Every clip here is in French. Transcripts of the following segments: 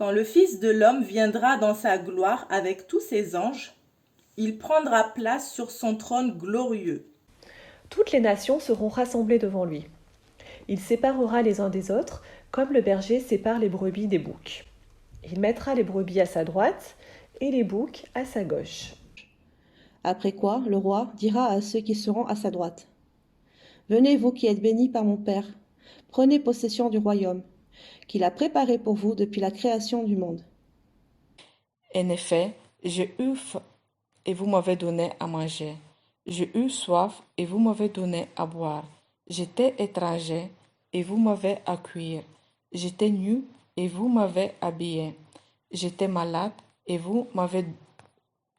Quand le Fils de l'homme viendra dans sa gloire avec tous ses anges, il prendra place sur son trône glorieux. Toutes les nations seront rassemblées devant lui. Il séparera les uns des autres, comme le berger sépare les brebis des boucs. Il mettra les brebis à sa droite et les boucs à sa gauche. Après quoi, le roi dira à ceux qui seront à sa droite: Venez, vous qui êtes bénis par mon Père, prenez possession du royaume, qu'il a préparé pour vous depuis la création du monde. En effet, j'ai eu faim et vous m'avez donné à manger. J'ai eu soif et vous m'avez donné à boire. J'étais étranger et vous m'avez accueilli. J'étais nu et vous m'avez habillé. J'étais malade et vous m'avez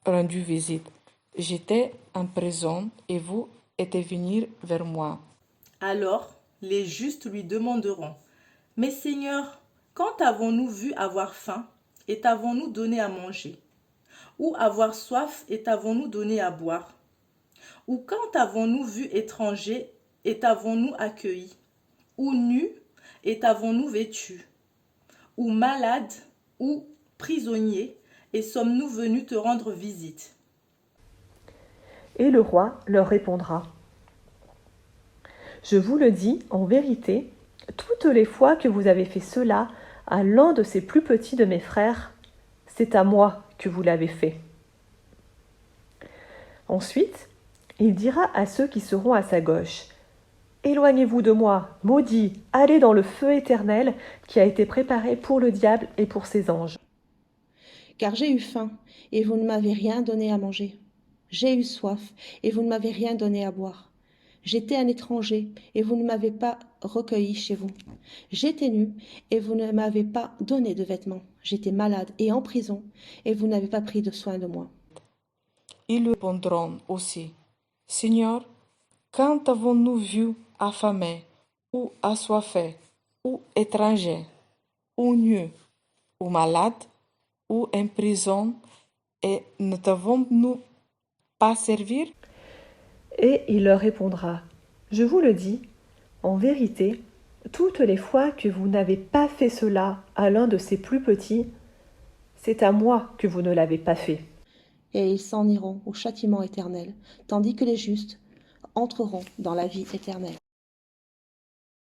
rendu visite. J'étais en prison et vous êtes venus vers moi. Alors les justes lui demanderont: Mais Seigneur, quand avons-nous vu avoir faim et t'avons-nous donné à manger? Ou avoir soif et t'avons-nous donné à boire? Ou quand avons-nous vu étranger et t'avons-nous accueilli? Ou nu et t'avons-nous vêtu? Ou malade ou prisonnier et sommes-nous venus te rendre visite? Et le roi leur répondra: Je vous le dis en vérité, toutes les fois que vous avez fait cela à l'un de ces plus petits de mes frères, c'est à moi que vous l'avez fait. Ensuite, il dira à ceux qui seront à sa gauche: Éloignez-vous de moi, maudits, allez dans le feu éternel qui a été préparé pour le diable et pour ses anges. Car j'ai eu faim, et vous ne m'avez rien donné à manger. J'ai eu soif, et vous ne m'avez rien donné à boire. J'étais un étranger, et vous ne m'avez pas recueilli chez vous. J'étais nu, et vous ne m'avez pas donné de vêtements. J'étais malade et en prison, et vous n'avez pas pris de soin de moi. Ils lui répondront aussi: Seigneur, quand avons-nous vu affamé, ou assoiffé, ou étranger, ou nu, ou malade, ou en prison, et ne t'avons-nous pas servi? Et il leur répondra: Je vous le dis, en vérité, toutes les fois que vous n'avez pas fait cela à l'un de ces plus petits, c'est à moi que vous ne l'avez pas fait. Et ils s'en iront au châtiment éternel, tandis que les justes entreront dans la vie éternelle.